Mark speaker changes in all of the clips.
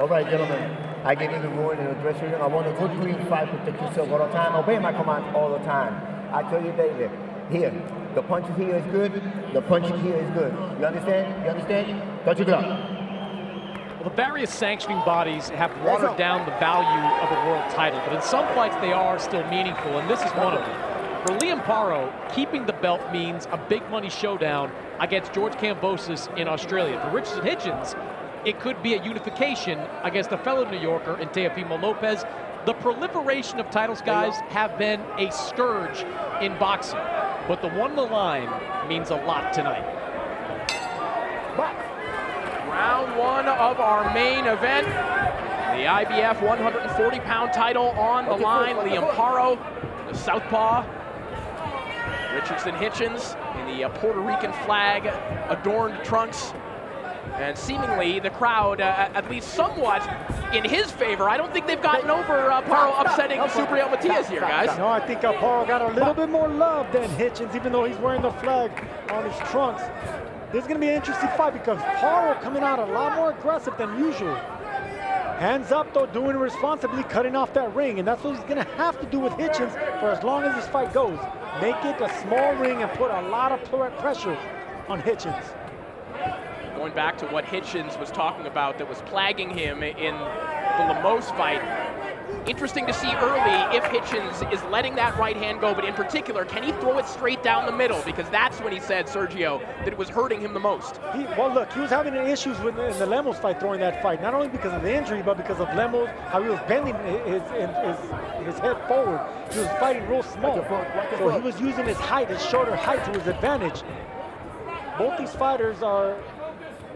Speaker 1: All right, gentlemen. I give you the word in the dressing room. I want a good clean fight, protect yourself all the time. Obey my commands all the time. I tell you daily, here, the punches here is good, the punching here is good. You understand? You understand? Touch it up.
Speaker 2: Well, the various sanctioning bodies have watered down the value of a world title, but in some fights they are still meaningful, and this is one of them. For Liam Paro, keeping the belt means a big money showdown against George Kambosos in Australia. For Richardson Hitchins, it could be a unification against a fellow New Yorker in Teofimo Lopez. The proliferation of titles, guys, have been a scourge in boxing, but the one on the line means a lot tonight.
Speaker 3: Round one of our main event. The IBF 140-pound title on the line. Liam Paro, the southpaw. Richardson Hitchins in the Puerto Rican flag adorned trunks. And seemingly the crowd, at least somewhat in his favor. I don't think they've gotten over Paro upsetting Subriel Matias here, guys.
Speaker 4: No, I think Paro got a little bit more love than Hitchins, even though he's wearing the flag on his trunks. This is going to be an interesting fight because Paro coming out a lot more aggressive than usual. Hands up, though, doing it responsibly, cutting off that ring. And that's what he's going to have to do with Hitchins for as long as this fight goes. Make it a small ring and put a lot of pressure on Hitchins.
Speaker 3: Going back to what Hitchins was talking about that was plaguing him in the Lemos fight. Interesting to see early if Hitchins is letting that right hand go, but in particular, can he throw it straight down the middle? Because that's when he said, Sergio, that it was hurting him the most.
Speaker 4: Well, look, he was having issues in the Lemos fight throwing that fight, not only because of the injury, but because of Lemos, how he was bending his head forward. He was fighting real small. So he was using his height, his shorter height to his advantage. Both these fighters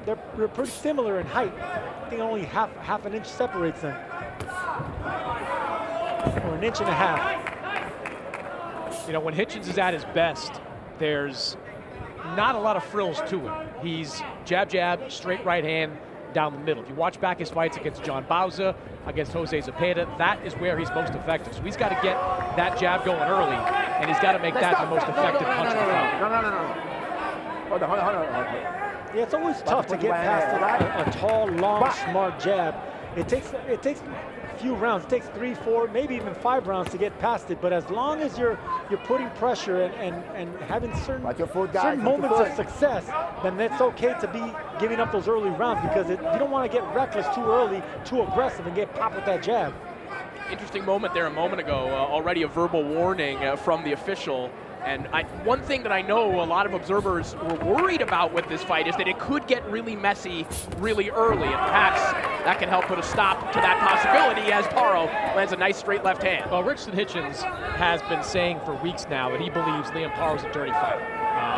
Speaker 4: they're pretty similar in height. I think only half an inch separates them. Or an inch and a half.
Speaker 2: You know, when Hitchins is at his best, there's not a lot of frills to him. He's jab, straight right hand down the middle. If you watch back his fights against John Bauza, against Jose Zepeda, that is where he's most effective. So he's got to get that jab going early, and he's got to make that the most effective punch in the fight.
Speaker 1: No. Hold on.
Speaker 4: Yeah, it's always tough to get past a tall, long, smart jab. It takes a few rounds. It takes 3, 4, maybe even 5 rounds to get past it. But as long as you're putting pressure and having certain moments of success, then it's okay to be giving up those early rounds because you don't want to get reckless too early, too aggressive, and get popped with that jab.
Speaker 3: Interesting moment there a moment ago. Already a verbal warning from the official. And one thing that I know a lot of observers were worried about with this fight is that it could get really messy really early, and perhaps that can help put a stop to that possibility as Paro lands a nice straight left hand.
Speaker 2: Well, Richardson Hitchins has been saying for weeks now that he believes Liam Paro's a dirty fighter.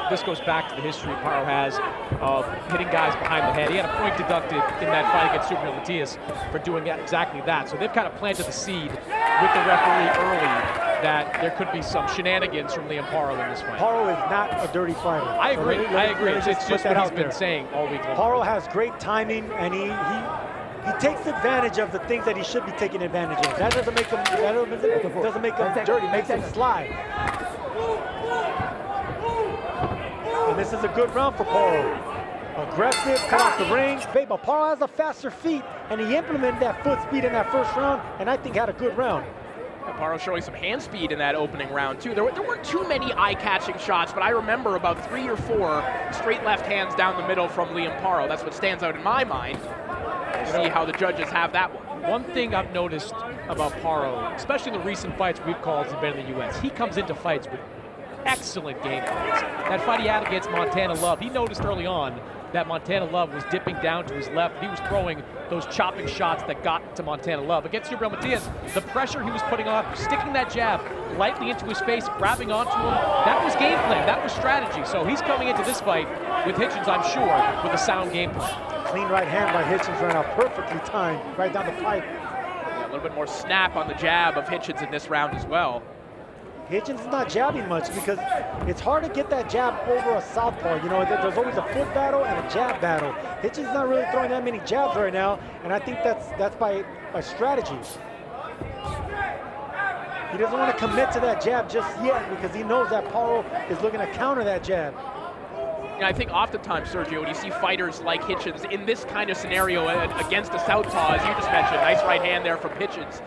Speaker 2: This goes back to the history Paro has of hitting guys behind the head. He had a point deducted in that fight against Subriel Matias for doing exactly that. So they've kind of planted the seed with the referee early that there could be some shenanigans from Liam Paro in this fight.
Speaker 4: Paro is not a dirty fighter.
Speaker 2: I agree. It's just what he's been saying all week long.
Speaker 4: Paro has great timing, and he takes advantage of the things that he should be taking advantage of. That doesn't make him dirty. It makes him slide. And this is a good round for Paro. Aggressive, cut off the ring. But Paro has a faster feet, and he implemented that foot speed in that first round, and I think had a good round.
Speaker 3: Paro showing some hand speed in that opening round, too. There weren't too many eye-catching shots, but I remember about 3 or 4 straight left hands down the middle from Liam Paro. That's what stands out in my mind. We'll see how the judges have that one.
Speaker 2: One thing I've noticed about Paro, especially in the recent fights we've called in the U.S., he comes into fights with excellent game plans. That fight he had against Montana Love, he noticed early on that Montana Love was dipping down to his left. He was throwing those chopping shots that got to Montana Love. Against Subriel Matias, the pressure he was putting on, sticking that jab lightly into his face, grabbing onto him, that was game plan, that was strategy. So he's coming into this fight with Hitchins, I'm sure, with a sound game plan.
Speaker 4: Clean right hand by Hitchins right now, perfectly timed, right down the pipe.
Speaker 3: Yeah, a little bit more snap on the jab of Hitchins in this round as well.
Speaker 4: Hitchins is not jabbing much because it's hard to get that jab over a southpaw. You know, there's always a foot battle and a jab battle. Hitchins is not really throwing that many jabs right now, and I think that's by strategy. He doesn't want to commit to that jab just yet because he knows that Paro is looking to counter that jab.
Speaker 3: Yeah, I think oftentimes, Sergio, when you see fighters like Hitchins in this kind of scenario against a southpaw, as you just mentioned, nice right hand there from Hitchins,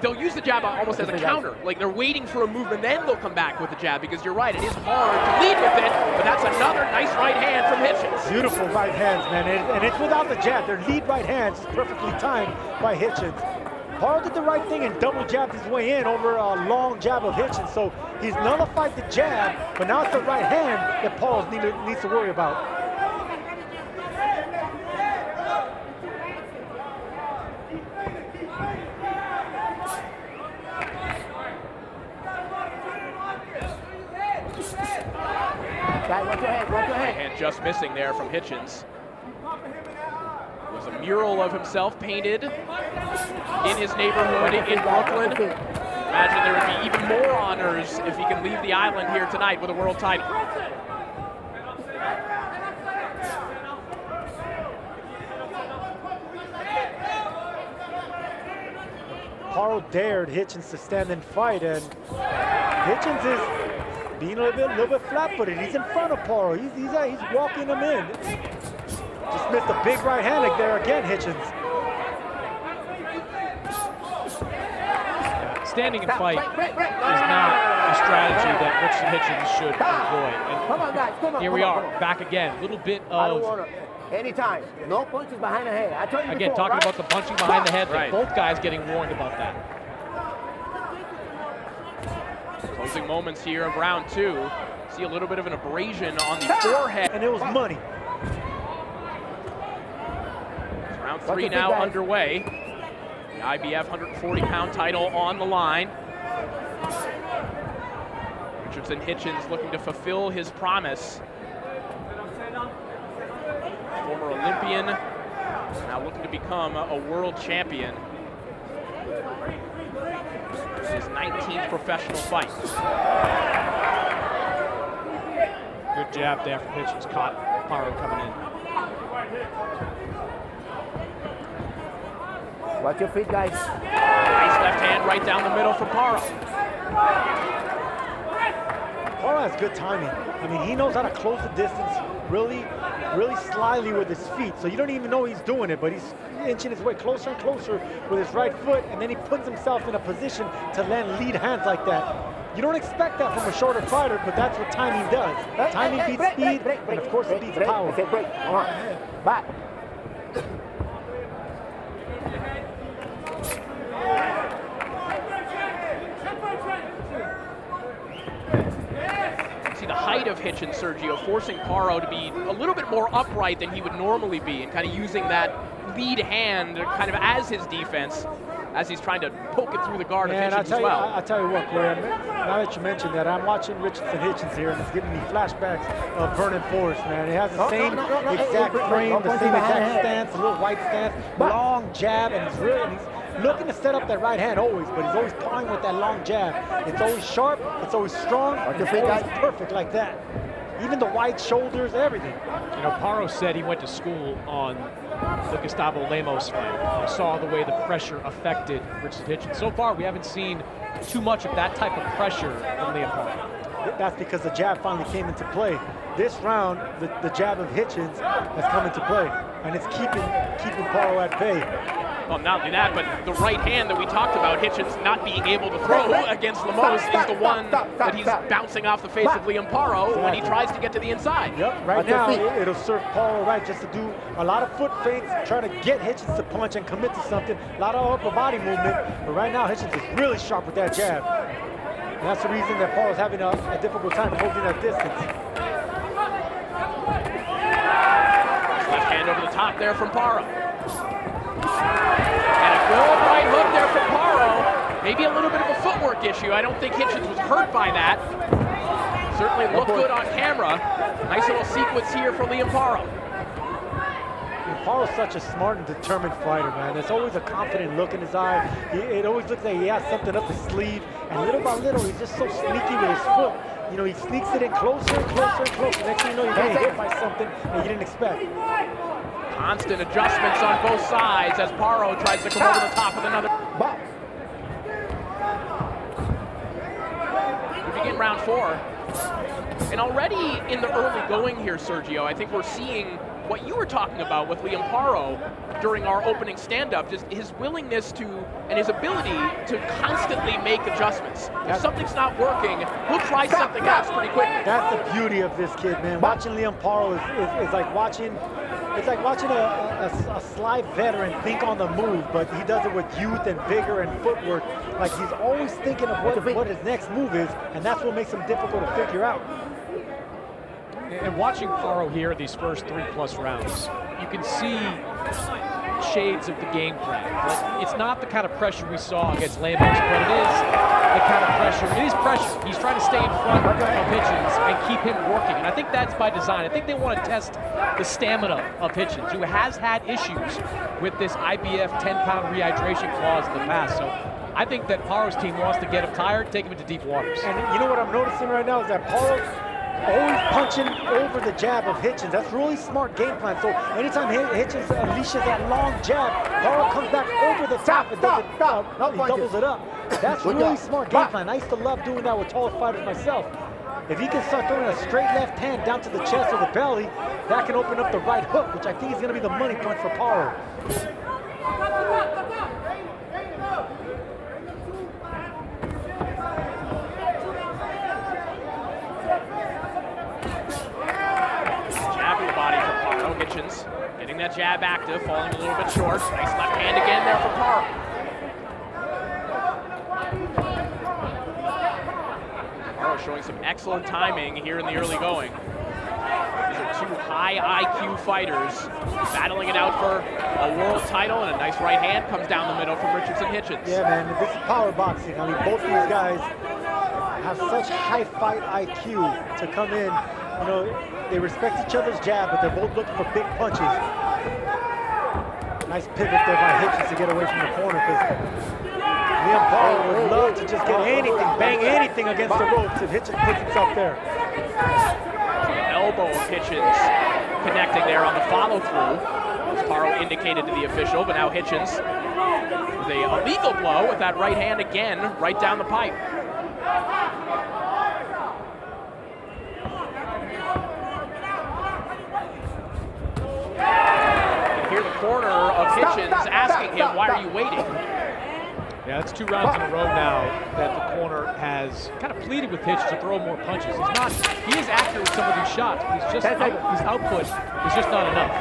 Speaker 3: they'll use the jab almost as a counter. Like they're waiting for a move and then they'll come back with the jab, because you're right, it is hard to lead with it, but that's another nice right hand from Hitchins.
Speaker 4: Beautiful right hands, man, and it's without the jab. Their lead right hands is perfectly timed by Hitchins. Paro did the right thing and double jabbed his way in over a long jab of Hitchins, so he's nullified the jab, but now it's the right hand that Paro needs to worry about.
Speaker 1: Watch your head, watch your head.
Speaker 3: And just missing there from Hitchins. It was a mural of himself painted in his neighborhood in Brooklyn. Imagine there would be even more honors if he can leave the island here tonight with a world title.
Speaker 4: Paro dared Hitchins to stand and fight, and Hitchins is being a little bit flat-footed. He's in front of Paro. He's walking him in. Just missed a big right hand there again, Hitchins.
Speaker 2: Standing and fight is not a strategy that Richardson Hitchins should employ. And
Speaker 1: Come on, guys, come on.
Speaker 2: here we are, back again. A little bit
Speaker 1: I don't
Speaker 2: of,
Speaker 1: want to. Anytime. No punches behind the head. I told you
Speaker 2: again,
Speaker 1: before,
Speaker 2: talking
Speaker 1: right?
Speaker 2: about the punching behind the head.
Speaker 3: Right.
Speaker 2: Both guys getting warned about that.
Speaker 3: Closing moments here of round two. See a little bit of an abrasion on the forehead.
Speaker 4: And it was money.
Speaker 3: Round three now underway. The IBF 140-pound title on the line. Richardson Hitchins looking to fulfill his promise. Former Olympian, now looking to become a world champion. His 19th professional fight.
Speaker 2: Good jab there from Hitchins. Caught Paro coming in.
Speaker 1: Watch your feet, guys.
Speaker 3: Nice left hand right down the middle from Paro.
Speaker 4: Paro has good timing. I mean, he knows how to close the distance really slyly with his feet. So you don't even know he's doing it, but he's inching his way closer and closer with his right foot, and then he puts himself in a position to land lead hands like that. You don't expect that from a shorter fighter, but that's what timing does. Timing beats speed, and of course it beats power.
Speaker 1: Break. Back.
Speaker 3: See the height of Hitchins, Sergio, forcing Paro to be a little bit more upright than he would normally be, and kind of using that lead hand kind of as his defense, as he's trying to poke it through the guard of Hitchins as well.
Speaker 4: I'll tell you what, Corey, now that you mentioned that, I'm watching Richardson Hitchins here, and it's giving me flashbacks of Vernon Forrest, man. It has the same exact frame, the same exact stance, a little white stance, long jab, and he's looking to set up that right hand always, but he's always pawing with that long jab. It's always sharp, it's always strong, it's always perfect like that. Even the wide shoulders, everything.
Speaker 2: You know, Paro said he went to school on the Gustavo Lemos fight. I saw the way the pressure affected Richardson Hitchins. So far, we haven't seen too much of that type of pressure from Liam Paro.
Speaker 4: That's because the jab finally came into play. This round, the jab of Hitchins has come into play, and it's keeping Paro at bay.
Speaker 3: Well, not only that, but the right hand that we talked about, Hitchins not being able to throw against Lemos is the one that he's bouncing off the face of Liam Paro when he tries to get to the inside.
Speaker 4: Yep, right now it'll serve Paro right just to do a lot of foot feints, trying to get Hitchins to punch and commit to something, a lot of upper body movement, but right now Hitchins is really sharp with that jab. And that's the reason that Paro's having a difficult time holding that distance.
Speaker 3: Left hand over the top there from Paro. And a good right hook there from Paro. Maybe a little bit of a footwork issue. I don't think Hitchins was hurt by that. Certainly looked good on camera. Nice little sequence here for Liam Paro.
Speaker 4: Paro's such a smart and determined fighter, man. There's always a confident look in his eye. It always looks like he has something up his sleeve. And little by little, he's just so sneaky with his foot. You know, he sneaks it in closer and closer and closer. Next thing you know, you're getting hit by something that you didn't expect.
Speaker 3: Constant adjustments on both sides as Paro tries to come over the top with another. We begin round four. And already in the early going here, Sergio, I think we're seeing what you were talking about with Liam Paro during our opening stand-up, just his willingness to, and his ability to constantly make adjustments. If something's not working, he'll try something else pretty quickly.
Speaker 4: That's the beauty of this kid, man. Watching Liam Paro is like watching, it's like watching a sly veteran think on the move, but he does it with youth and vigor and footwork. Like he's always thinking of what his next move is, and that's what makes him difficult to figure out.
Speaker 2: And watching Paro here these first 3+ rounds, you can see shades of the game plan. But it's not the kind of pressure we saw against Lambos, but it is the kind of pressure. It is pressure. He's trying to stay in front of Hitchins and keep him working. And I think that's by design. I think they want to test the stamina of Hitchins, who has had issues with this IBF 10-pound rehydration clause in the past. So I think that Paro's team wants to get him tired, take him into deep waters.
Speaker 4: And you know what I'm noticing right now is that Paro's always punching over the jab of Hitchins. That's really smart game plan. So anytime Hitchins unleashes that long jab, Paro comes back over the top and does it, he doubles it up. That's really smart game plan. I used to love doing that with taller fighters myself. If he can start throwing a straight left hand down to the chest or the belly, that can open up the right hook, which I think is going to be the money point for Paro.
Speaker 3: Hitchins getting that jab active, falling a little bit short. Nice left hand again there for Paro. Paro showing some excellent timing here in the early going. These are two high IQ fighters battling it out for a world title, and a nice right hand comes down the middle from Richardson Hitchins.
Speaker 4: Yeah, man, this is power boxing. I mean, both these guys have such high fight IQ to come in. You know, they respect each other's jab, but they're both looking for big punches. Nice pivot there by Hitchins to get away from the corner, because Liam Paro would love to just get anything, bang anything against the ropes if Hitchins puts himself there.
Speaker 3: The elbow of Hitchins connecting there on the follow-through, as Paro indicated to the official, but now Hitchins with a illegal blow with that right hand again, right down the pipe. Hear the corner of Hitchins asking him, why are you waiting?
Speaker 2: Yeah, it's 2 rounds in a row now that the corner has kind of pleaded with Hitchins to throw more punches. He is accurate with some of these shots, but his output is just not enough.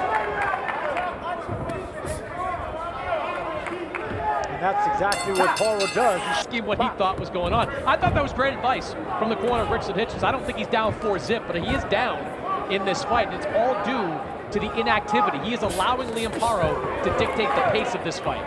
Speaker 4: And that's exactly what Paro does.
Speaker 2: Asking what he thought was going on. I thought that was great advice from the corner of Richardson Hitchins. I don't think he's down 4-zip, but he is down in this fight, and it's all due to the inactivity. He is allowing Liam Paro to dictate the pace of this fight.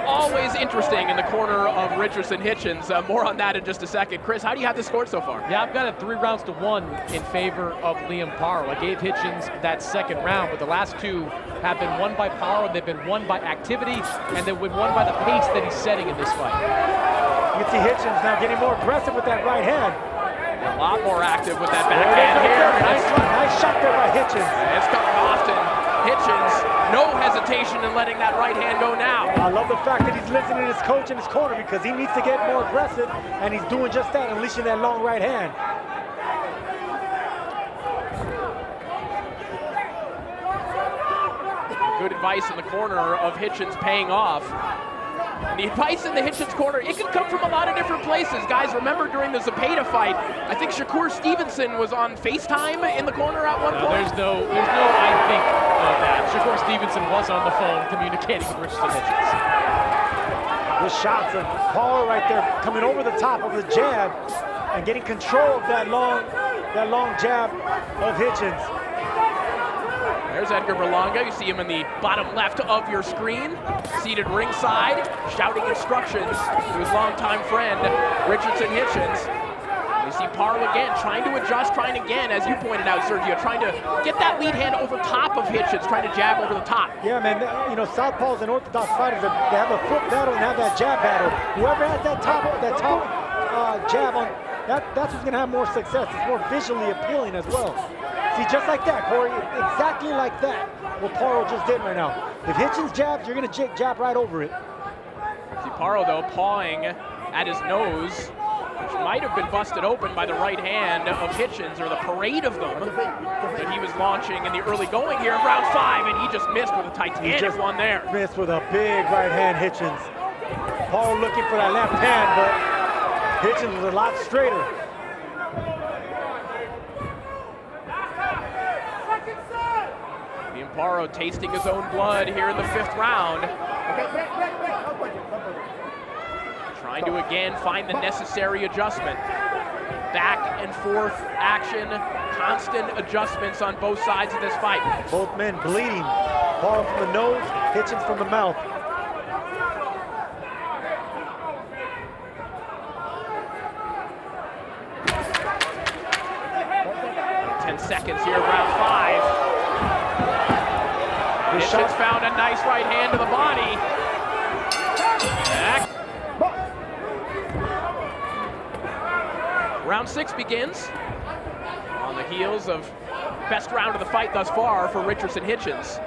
Speaker 3: Always interesting in the corner of Richardson Hitchins. More on that in just a second. Chris, how do you have this scored so far?
Speaker 2: Yeah, I've got it 3-1 in favor of Liam Paro. I gave Hitchins that second round, but the last 2 have been won by Paro. They've been won by activity, and they've been won by the pace that he's setting in this fight.
Speaker 4: You can see Hitchins now getting more aggressive with that right hand.
Speaker 3: A lot more active with that backhand here.
Speaker 4: Nice shot there by Hitchins.
Speaker 3: It's coming often. Hitchins, no hesitation in letting that right hand go now.
Speaker 4: I love the fact that he's listening to his coach in his corner, because he needs to get more aggressive, and he's doing just that, unleashing that long right hand.
Speaker 3: Good advice in the corner of Hitchins paying off. And the advice in the Hitchins corner, it can come from a lot of different places. Guys, remember during the Zepeda fight, I think Shakur Stevenson was on FaceTime in the corner at one point.
Speaker 2: There's no I think of that. Shakur Stevenson was on the phone communicating with Richardson Hitchins.
Speaker 4: The shots of Paro right there coming over the top of the jab and getting control of that long jab of Hitchins.
Speaker 3: There's Edgar Berlanga. You see him in the bottom left of your screen, seated ringside, shouting instructions to his longtime friend, Richardson Hitchins. You see Paro again, trying to adjust, trying again, as you pointed out, Sergio, trying to get that lead hand over top of Hitchins, trying to jab over the top.
Speaker 4: Yeah, man, you know, southpaws and orthodox fighters, they have a foot battle and have that jab battle. Whoever has that top jab on, that's who's gonna have more success. It's more visually appealing as well. See, just like that, Corey, exactly like that, what Paro just did right now. If Hitchins jabs, you're gonna jab right over it.
Speaker 3: See Paro, though, pawing at his nose, which might have been busted open by the right hand of Hitchins, or the parade of them that he was launching in the early going here in round 5, and he just missed with a titanic one there.
Speaker 4: Missed with a big right hand, Hitchins. Paul looking for that left hand, but Hitchins was a lot straighter.
Speaker 3: Liam Paro tasting his own blood here in the 5th round. Trying to again find the necessary adjustment. Back and forth action, constant adjustments on both sides of this fight.
Speaker 4: Both men bleeding. Paul from the nose, Hitchins from the mouth.
Speaker 3: Seconds here, round 5. Hitchins found a nice right hand to the body. Round 6 begins on the heels of best round of the fight thus far for Richardson Hitchins.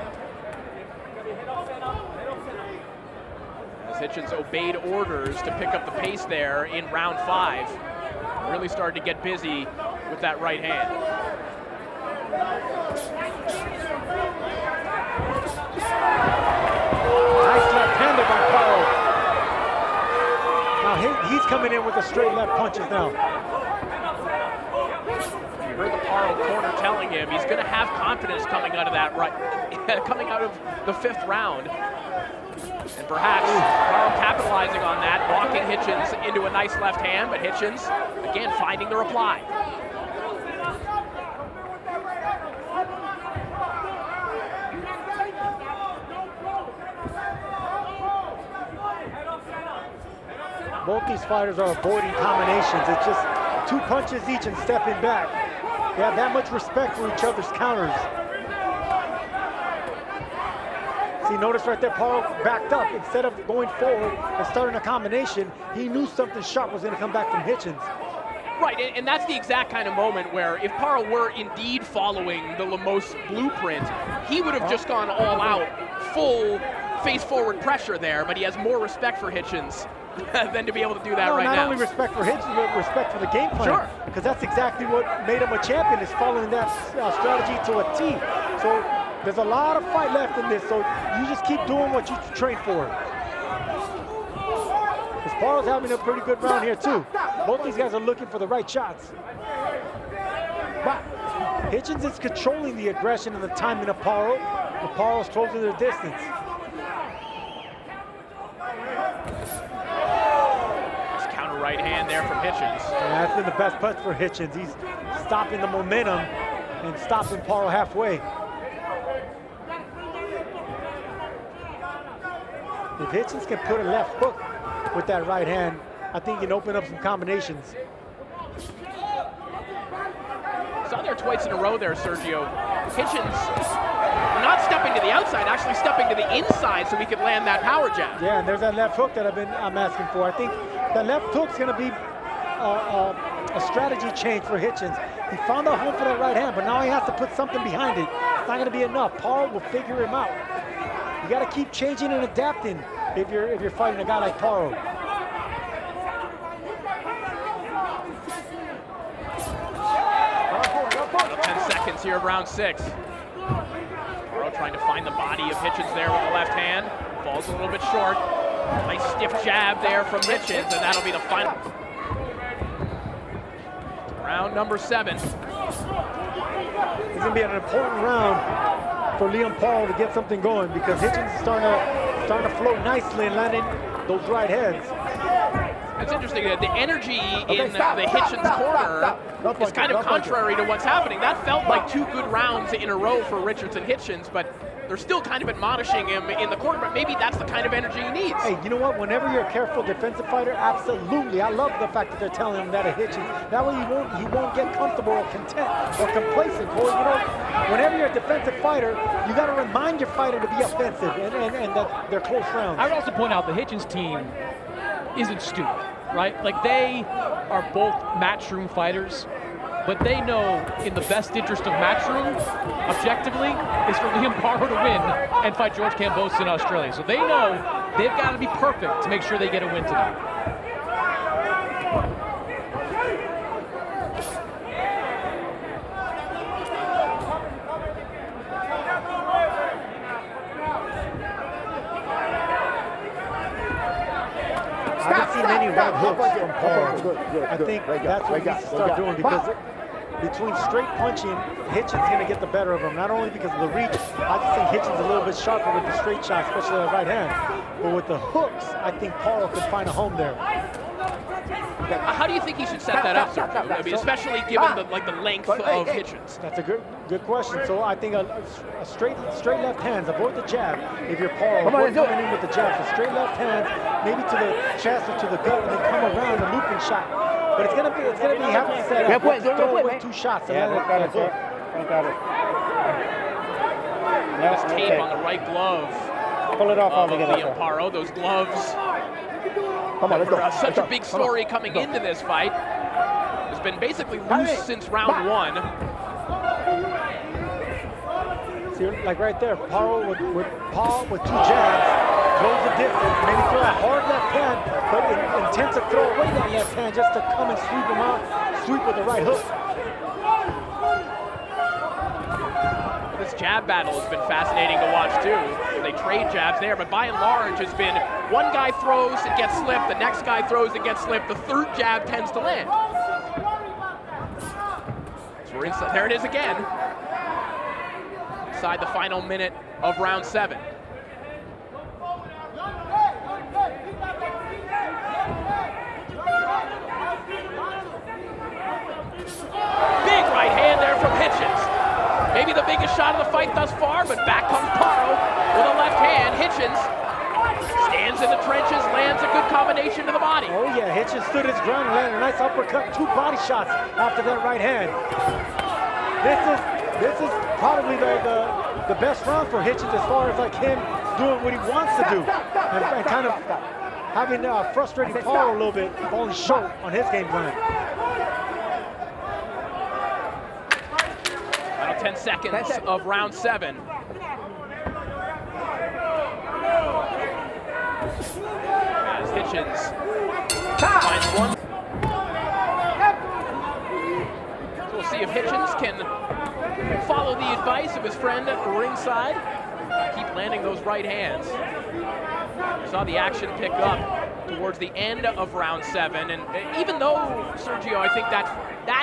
Speaker 3: As Hitchins obeyed orders to pick up the pace there in round 5. Really started to get busy with that right hand.
Speaker 4: Nice left-hander by Paro. Now he's coming in with the straight left punches now.
Speaker 3: You heard the Paro corner telling him he's going to have confidence coming out of that coming out of the 5th round. And perhaps Paro capitalizing on that, walking Hitchins into a nice left hand, but Hitchins, again, finding the reply.
Speaker 4: Both these fighters are avoiding combinations. It's just 2 punches each and stepping back. They have that much respect for each other's counters. See, notice right there, Paro backed up. Instead of going forward and starting a combination, he knew something sharp was going to come back from Hitchins.
Speaker 3: Right, and that's the exact kind of moment where if Paro were indeed following the Lemos blueprint, he would have just gone all out, full face-forward pressure there, but he has more respect for Hitchins than to be able to do that right now.
Speaker 4: Not only respect for Hitchins, but respect for the game plan.
Speaker 3: Sure.
Speaker 4: Because that's exactly what made him a champion, is following that strategy to a T. So there's a lot of fight left in this, so you just keep doing what you train for. Because Paro's having a pretty good round here too. Both these guys are looking for the right shots. But Hitchins is controlling the aggression and the timing of Paro, and Paro's closing the distance.
Speaker 3: Right hand there from Hitchins.
Speaker 4: Yeah, that's been the best punch for Hitchins. He's stopping the momentum and stopping Paro halfway. If Hitchins can put a left hook with that right hand, I think he can open up some combinations.
Speaker 3: Saw there twice in a row there, Sergio. Hitchins not stepping to the outside, actually stepping to the inside so he could land that power jab.
Speaker 4: Yeah, and there's that left hook that I'm asking for. I think that left hook's going to be a strategy change for Hitchins. He found a home for that right hand, but now he has to put something behind it. It's not going to be enough. Paro will figure him out. You got to keep changing and adapting if you're fighting a guy like Paro.
Speaker 3: 10 seconds here of round 6. Paro trying to find the body of Hitchins there with the left hand. Falls a little bit short. Nice stiff jab there from Hitchins, and that'll be the final. Round number 7.
Speaker 4: It's going to be an important round for Liam Paro to get something going, because Hitchins is starting to float nicely and landing those right hands.
Speaker 3: It's interesting that the energy in the Hitchins corner is kind of contrary to what's happening. That felt like 2 good rounds in a row for Richardson Hitchins, but they're still kind of admonishing him in the corner, but maybe that's the kind of energy he needs.
Speaker 4: Hey, you know what? Whenever you're a careful defensive fighter, absolutely. I love the fact that they're telling him that at Hitchins. That way he won't get comfortable or content or complacent. Or, you know, whenever you're a defensive fighter, you got to remind your fighter to be offensive and that they're close rounds.
Speaker 2: I would also point out the Hitchins team isn't stupid, right? Like, they are both Matchroom fighters, but they know in the best interest of Matchroom, objectively, is for Liam Paro to win and fight George Kambosos in Australia. So they know they've got to be perfect to make sure they get a win tonight.
Speaker 4: right hooks from Paro. I think that's what he needs to start doing, because between straight punching, Hitchins is going to get the better of him, not only because of the reach. I just think Hitchins is a little bit sharper with the straight shot, especially the right hand. But with the hooks, I think Paro could find a home there.
Speaker 3: How do you think he should set that up, Sergio? I mean, especially given the length of Hitchins.
Speaker 4: That's a good question. So I think a straight left hands, avoid the jab. If you're Paro, avoid coming in with the jab. So straight left hands, maybe to the chest or to the gut, and then come around a looping shot. But it's gonna be having to set up. Throw away 2 shots. And let it
Speaker 3: There's tape on the right glove.
Speaker 5: Pull it off
Speaker 3: of Liam Paro. Those gloves.
Speaker 1: Come on, let's go.
Speaker 3: Such a big story coming into this fight. It's been basically loose since round 1.
Speaker 4: See, like right there, Paro with 2 jabs, goes the distance, maybe throw a hard left hand, but intends to throw away that left hand just to come and sweep him out, sweep with the right hook.
Speaker 3: This jab battle has been fascinating to watch too. They trade jabs there, but by and large has been one guy throws, it gets slipped, the next guy throws, it gets slipped, the third jab tends to land. So we're inside, there it is again. Inside the final minute of round 7. Big right hand there from Hitchins. Maybe the biggest shot of the fight thus far, but back comes Paro with a left hand. Hitchins stands in the trenches, lands a good combination to the body.
Speaker 4: Oh yeah, Hitchins stood his ground and landed a nice uppercut, 2 body shots after that right hand. This is probably the best round for Hitchins as far as like him doing what he wants to do and kind of having frustrating Paro a little bit, falling short on his game plan.
Speaker 3: 10 seconds of round 7. As Hitchins finds one. So we'll see if Hitchins can follow the advice of his friend at the ringside. Keep landing those right hands. We saw the action pick up towards the end of round 7, and even though, Sergio, I think that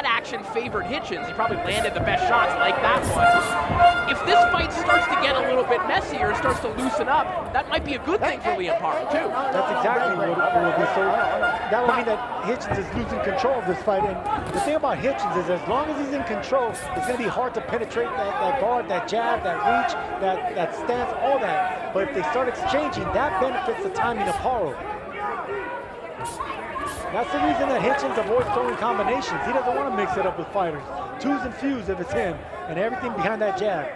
Speaker 3: action favored Hitchins, he probably landed the best shots like that one. If this fight starts to get a little bit messier, starts to loosen up, that might be a good thing for Liam Paro too.
Speaker 4: That's exactly what it will be. So that would mean that Hitchins is losing control of this fight, and the thing about Hitchins is as long as he's in control, it's going to be hard to penetrate that guard, that jab, that reach, that stance, all that. But if they start exchanging, that benefits the timing of Paro. That's the reason that Hitchins avoids throwing combinations. He doesn't want to mix it up with fighters. 2s and fews if it's him, and everything behind that jab.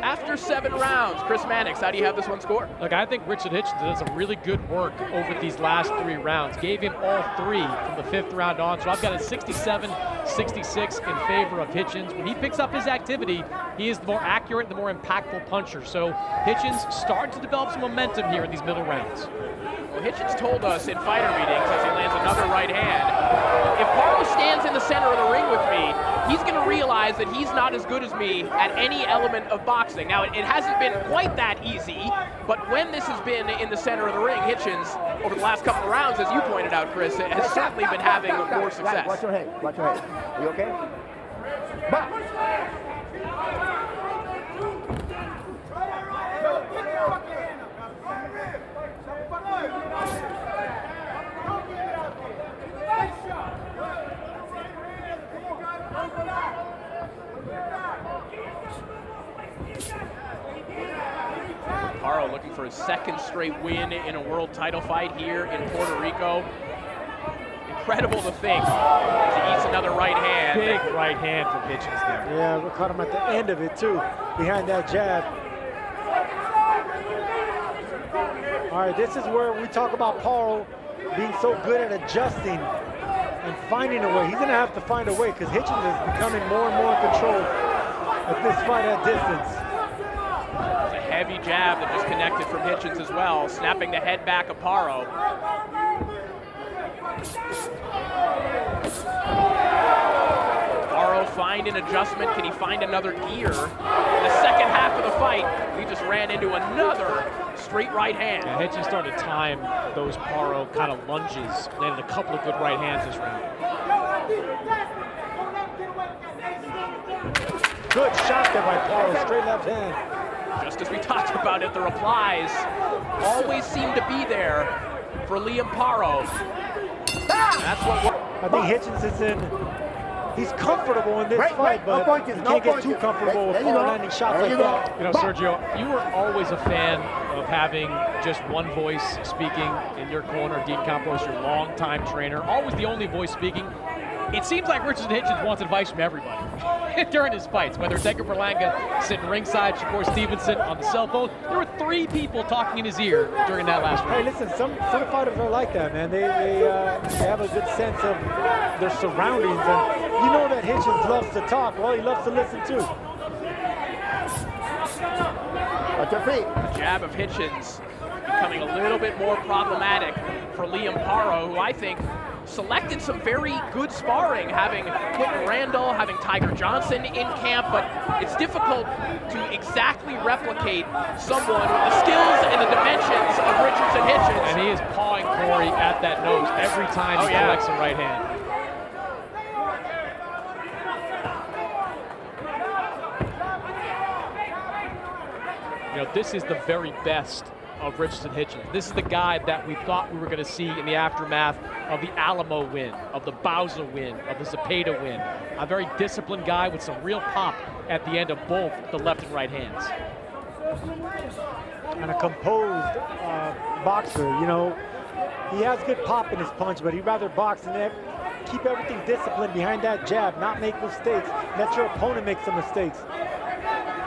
Speaker 3: After 7 rounds, Chris Mannix, how do you have this one scored?
Speaker 2: Look, I think Richard Hitchins did some really good work over these last 3 rounds. Gave him all 3 from the 5th round on. So I've got a 67-66 in favor of Hitchins. When he picks up his activity, he is the more accurate, the more impactful puncher. So Hitchins starting to develop some momentum here in these middle rounds.
Speaker 3: Well, Hitchins told us in fighter meetings as he lands another right hand, if Paro stands in the center of the ring with me, he's going to realize that he's not as good as me at any element of boxing. Now, it hasn't been quite that easy, but when this has been in the center of the ring, Hitchins, over the last couple of rounds, as you pointed out, Chris, has certainly been having more success.
Speaker 1: Watch your head. Watch your head. You okay? Back.
Speaker 3: Paro looking for his 2nd straight win in a world title fight here in Puerto Rico. Incredible to think as he eats another right hand.
Speaker 2: Big right hand from Hitchins there.
Speaker 4: Yeah, we caught him at the end of it too, behind that jab. All right, this is where we talk about Paro being so good at adjusting and finding a way. He's gonna have to find a way because Hitchins is becoming more and more in control of this fight at distance.
Speaker 3: It's a heavy jab that just connected from Hitchins as well, snapping the head back of Paro. Paro find an adjustment. Can he find another gear? In the second half of the fight, we just ran into another straight right hand.
Speaker 2: Yeah, Hitchins started to time those Paro kind of lunges. Landed a couple of good right hands this round.
Speaker 4: Good shot there by Paro, straight left hand.
Speaker 3: Just as we talked about it, the replies always seem to be there for Liam Paro. That's what
Speaker 4: I think Hitchins is he's comfortable in this fight, but he can't get too comfortable with Paro landing shots like that.
Speaker 2: You know, Sergio, you were always a fan of having just one voice speaking in your corner. Dean Campos, your longtime trainer, always the only voice speaking. It seems like Richardson Hitchins wants advice from everybody during his fights, whether it's Edgar Berlanga sitting ringside, Shakur Stevenson on the cell phone. There were 3 people talking in his ear during that last round.
Speaker 4: Hey, listen, some fighters are like that, man. They have a good sense of their surroundings, and you know that Hitchins loves to talk. Well, he loves to listen too.
Speaker 1: Watch your feet.
Speaker 3: the jab of Hitchins becoming a little bit more problematic for Liam Paro, who I think selected some very good sparring, having Quentin Randall, having Tiger Johnson in camp, but it's difficult to exactly replicate someone with the skills and the dimensions of Richardson Hitchins.
Speaker 2: And he is pawing Corey at that nose every time he collects a right hand. You know, this is the very best of Richardson Hitchins. This is the guy that we thought we were going to see in the aftermath of the Alamo win, of the Bauza win, of the Zepeda win. A very disciplined guy with some real pop at the end of both the left and right hands.
Speaker 4: And a composed boxer, you know. He has good pop in his punch, but he'd rather box and keep everything disciplined behind that jab, not make mistakes, let your opponent make some mistakes.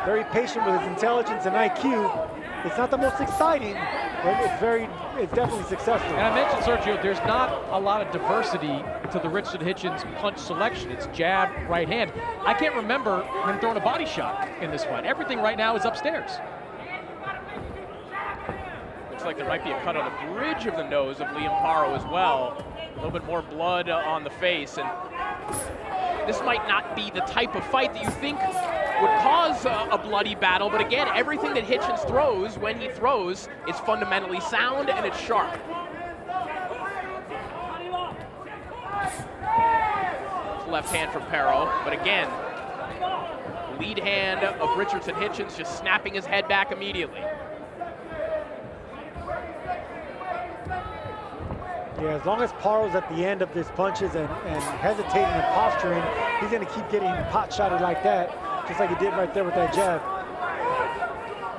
Speaker 4: Very patient with his intelligence and IQ. It's not the most exciting, but it's definitely successful.
Speaker 2: And I mentioned, Sergio, there's not a lot of diversity to the Richardson Hitchins punch selection. It's jab, right hand. I can't remember him throwing a body shot in this fight. Everything right now is upstairs.
Speaker 3: Looks like there might be a cut on the bridge of the nose of Liam Paro as well. A little bit more blood on the face, and this might not be the type of fight that you think would cause a bloody battle, but again, everything that Hitchins throws, when he throws, is fundamentally sound and it's sharp. Left hand from Paro, but again, lead hand of Richardson Hitchins just snapping his head back immediately.
Speaker 4: Yeah, as long as Paro's at the end of his punches and hesitating and posturing, he's going to keep getting pot-shotted like that, just like he did right there with that jab.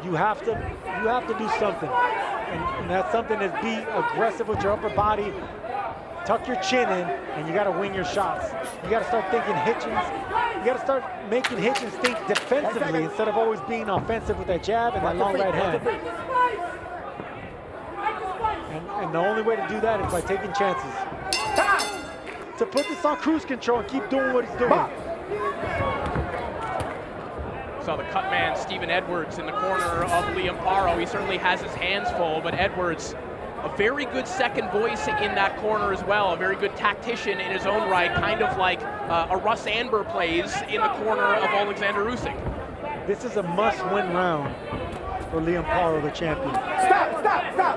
Speaker 4: You have to do something, and that something is be aggressive with your upper body, tuck your chin in, and you got to wing your shots. You got to start thinking Hitchins. You got to start making Hitchins think defensively instead of always being offensive with that jab and that long right hand. And the only way to do that is by taking chances. To put this on cruise control and keep doing what he's doing.
Speaker 3: Saw the cut man, Stephen Edwards, in the corner of Liam Paro. He certainly has his hands full, but Edwards, a very good second voice in that corner as well, a very good tactician in his own right, kind of like a Russ Anber plays in the corner of Alexander Usyk.
Speaker 4: This is a must-win round for Liam Paro, the champion.
Speaker 1: Stop!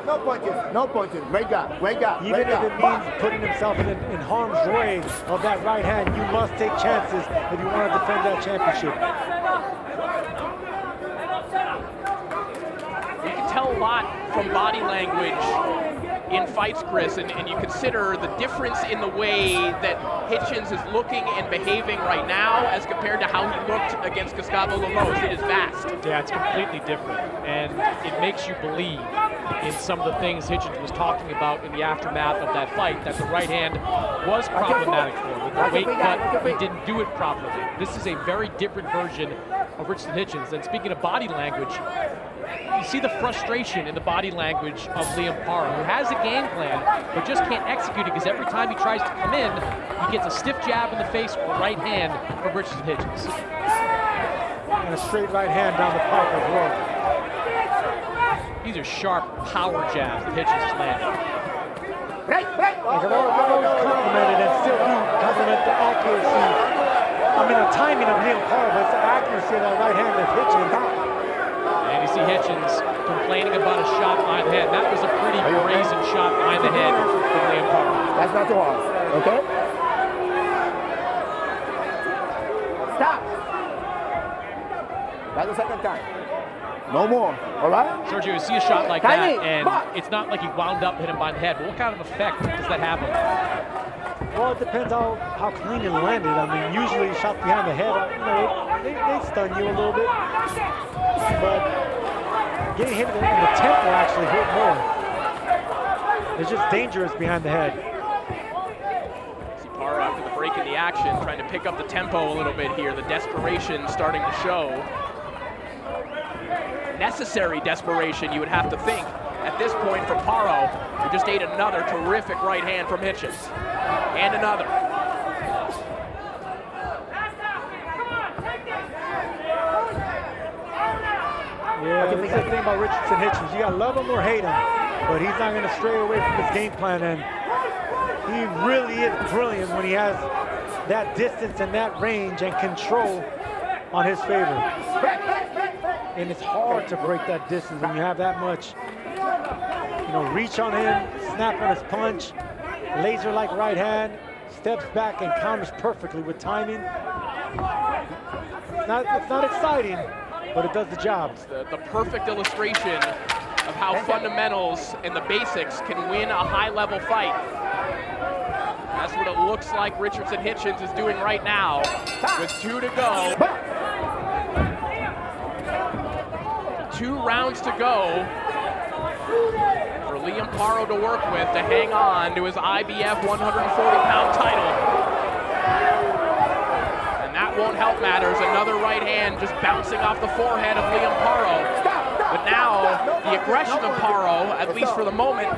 Speaker 1: No punches, no punches. Wake up.
Speaker 4: Even if it means putting himself in harm's way of that right hand, you must take chances if you want to defend that championship.
Speaker 3: You can tell a lot from body language in fights, Chris, and you consider the difference in the way that Hitchins is looking and behaving right now as compared to how he looked against Gustavo Lemos. It is vast.
Speaker 2: Yeah, it's completely different, and it makes you believe in some of the things Hitchins was talking about in the aftermath of that fight, that the right hand was problematic for him. With the weight cut, he didn't do it properly. This is a very different version of Richardson Hitchins. And speaking of body language, you see the frustration in the body language of Liam Paro, who has a game plan, but just can't execute it because every time he tries to come in, he gets a stiff jab in the face with the right hand from Richardson Hitchins.
Speaker 4: And a straight right hand down the pipe as well.
Speaker 2: These are sharp power jabs that Hitchins is landing.
Speaker 4: They can always compliment it and still do compliment the accuracy. I mean, the timing of Liam Paro, but it's the accuracy of that right hand of Hitchins.
Speaker 2: And you see Hitchins complaining about a shot behind the head. That was a pretty brazen shot behind the head from Liam Paro.
Speaker 1: That's not too hard, okay? Stop. That's the second time. No more, all right?
Speaker 2: Sergio, you see a shot like that, and it's not like he wound up, hit him behind the head, but what kind of effect does that have on him?
Speaker 4: Well, it depends how clean it landed. I mean, usually shots behind the head, you know, they stun you a little bit. But getting hit in the temple actually hurt more. It's just dangerous behind the head.
Speaker 3: See Paro after the break in the action, trying to pick up the tempo a little bit here. The desperation starting to show. Necessary desperation, you would have to think, at this point for Paro, who just ate another terrific right hand from Hitchins. And another.
Speaker 4: Yeah, that's the thing about Richardson Hitchins. You gotta love him or hate him, but he's not gonna stray away from his game plan, and he really is brilliant when he has that distance and that range and control on his favor. And it's hard to break that distance when you have that much, you know, reach on him, snap on his punch, laser-like right hand, steps back and counters perfectly with timing. It's not exciting, but it does the job.
Speaker 3: It's the perfect illustration of how fundamentals and the basics can win a high-level fight. That's what it looks like Richardson Hitchins is doing right now with 2 to go. 2 rounds to go for Liam Paro to work with to hang on to his IBF 140-pound title. And that won't help matters. Another right hand just bouncing off the forehead of Liam Paro. But now the aggression of Paro, at least for the moment,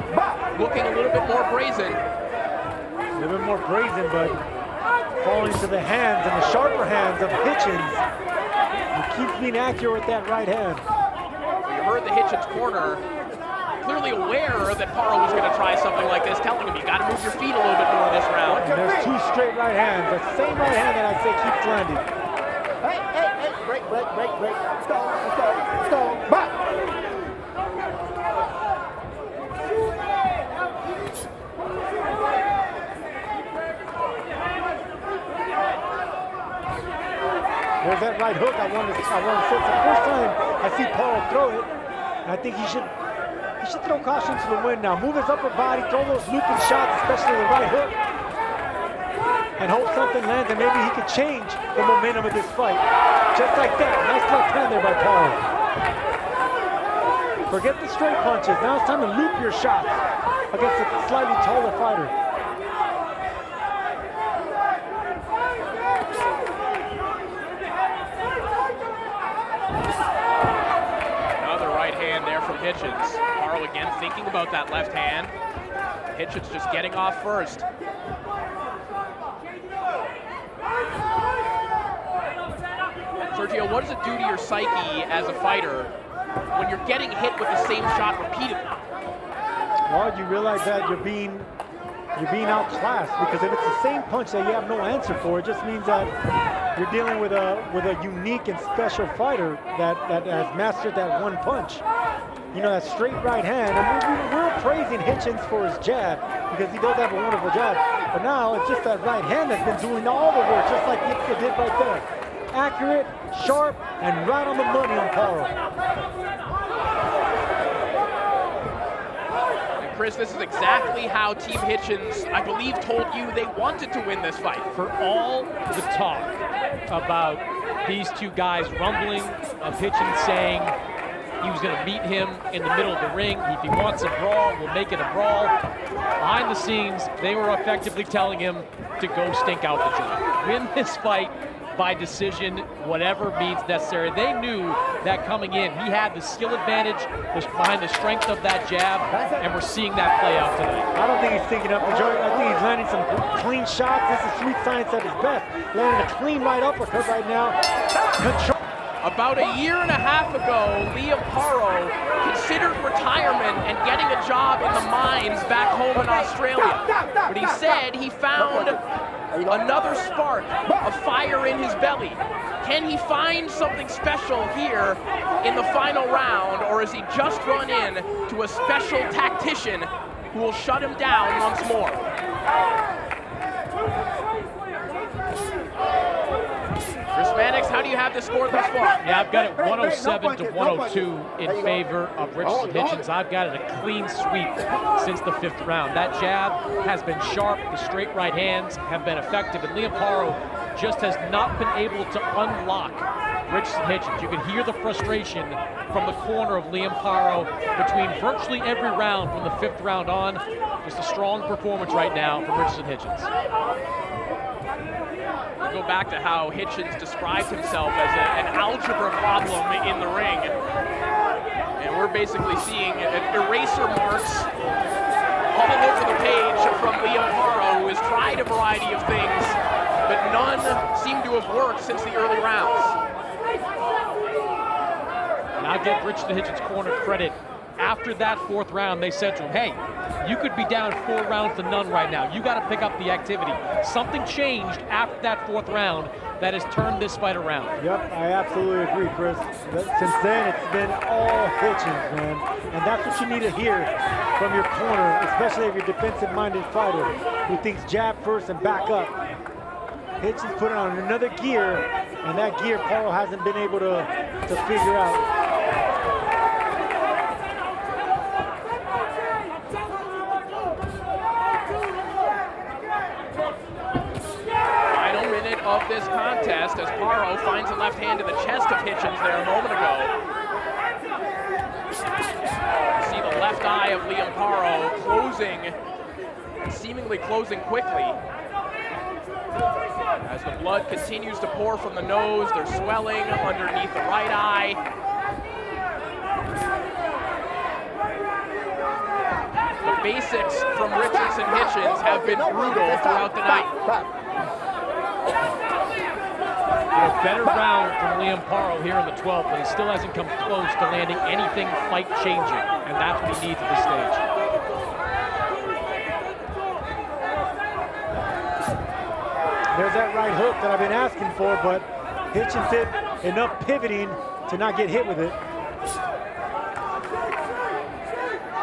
Speaker 3: looking a little bit more brazen.
Speaker 4: A little bit more brazen, but falling to the hands and the sharper hands of Hitchins. He keeps being accurate with that right hand.
Speaker 3: You heard the Hitchins corner clearly aware that Paro was going to try something like this, telling him you got to move your feet a little bit more this round.
Speaker 4: And there's 2 straight right hands, the same right hand that I say keeps landing.
Speaker 1: Hey, break. Let's go. Back.
Speaker 4: There's that right hook I wanted to set. The first time I see Paro throw it, I think he should throw caution to the wind now. Move his upper body, throw those looping shots, especially the right hook, and hope something lands, and maybe he could change the momentum of this fight. Just like that. Nice left hand there by Paro. Forget the straight punches. Now it's time to loop your shots against a slightly taller fighter.
Speaker 3: From Hitchins. Paro again thinking about that left hand. Hitchins just getting off first. Sergio, what does it do to your psyche as a fighter when you're getting hit with the same shot repeatedly?
Speaker 4: Well, you realize that you're being outclassed, because if it's the same punch that you have no answer for, it just means that you're dealing with a unique and special fighter that has mastered that one punch. You know, that straight right hand. And we're praising Hitchins for his jab, because he does have a wonderful jab. But now it's just that right hand that's been doing all the work, just like Hitchins did right there. Accurate, sharp, and right on the money on Paro.
Speaker 3: Chris, this is exactly how Team Hitchins, I believe, told you they wanted to win this fight.
Speaker 2: For all the talk about these 2 guys rumbling, of Hitchins saying he was going to meet him in the middle of the ring, if he wants a brawl, we'll make it a brawl. Behind the scenes, they were effectively telling him to go stink out the joint. Win this fight by decision, whatever means necessary. They knew that coming in, he had the skill advantage behind the strength of that jab, and we're seeing that play out tonight.
Speaker 4: I don't think he's thinking up the joint. I think he's landing some clean shots. This is sweet science at his best. Landing a clean right uppercut right now. Control.
Speaker 3: About a year and a half ago, Liam Paro considered retirement and getting a job in the mines back home in Australia. But he said he found another spark of fire in his belly. Can he find something special here in the final round, or is he just run in to a special tactician who will shut him down once more? Chris Mannix, how do you have the score thus far?
Speaker 2: Yeah, I've got it 107 to 102 in favor of Richardson Hitchins. I've got it a clean sweep since the 5th round. That jab has been sharp. The straight right hands have been effective. And Liam Paro just has not been able to unlock Richardson Hitchins. You can hear the frustration from the corner of Liam Paro between virtually every round from the 5th round on. Just a strong performance right now from Richardson Hitchins.
Speaker 3: Go back to how Hitchins described himself as an algebra problem in the ring. And we're basically seeing eraser marks all over the page from Liam Paro, who has tried a variety of things, but none seem to have worked since the early rounds.
Speaker 2: And I'll give Richardson Hitchins' corner credit. After that 4th round, they said to him, hey, you could be down 4 rounds to none right now. You got to pick up the activity. Something changed after that 4th round that has turned this fight around.
Speaker 4: Yep, I absolutely agree, Chris. Since then, it's been all Hitchins, man. And that's what you need to hear from your corner, especially if you're a defensive-minded fighter who thinks jab first and back up. Hitchins put on another gear, and that gear Paro hasn't been able to figure out.
Speaker 3: Of this contest as Paro finds a left hand to the chest of Hitchins there a moment ago. You see the left eye of Liam Paro closing, seemingly closing quickly. As the blood continues to pour from the nose, there's swelling underneath the right eye. The basics from Richardson Hitchins have been brutal throughout the night.
Speaker 2: A better round from Liam Paro here in the 12th, but he still hasn't come close to landing anything fight-changing, and that's what he needs at this stage.
Speaker 4: There's that right hook that I've been asking for, but Hitchins did enough pivoting to not get hit with it.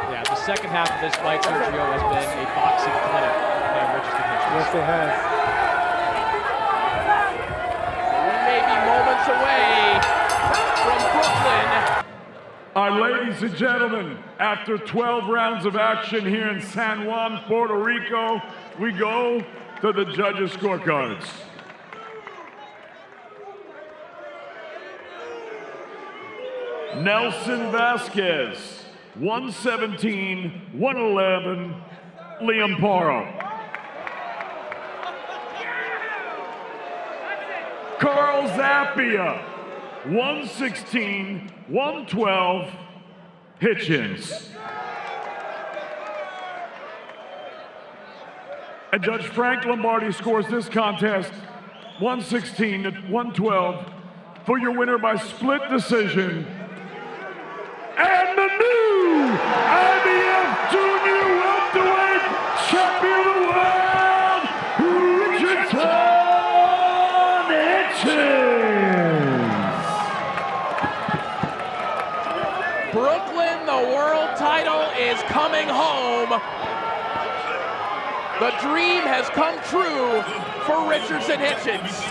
Speaker 2: Yeah, the second half of this fight, Sergio, has been a boxing clinic by Richardson Hitchins.
Speaker 4: Yes, it has.
Speaker 3: Moments away from Brooklyn.
Speaker 5: Our ladies and gentlemen, after 12 rounds of action here in San Juan, Puerto Rico, we go to the judges' scorecards. Nelson Vasquez, 117-111, Liam Paro. Carl Zappia, 116-112, Hitchins. And Judge Frank Lombardi scores this contest 116-112 for your winner by split decision. And the new IBF Junior Welterweight Champion of the World, Richardson Hitchins.
Speaker 3: Brooklyn, the world title is coming home. The dream has come true for Richardson Hitchins.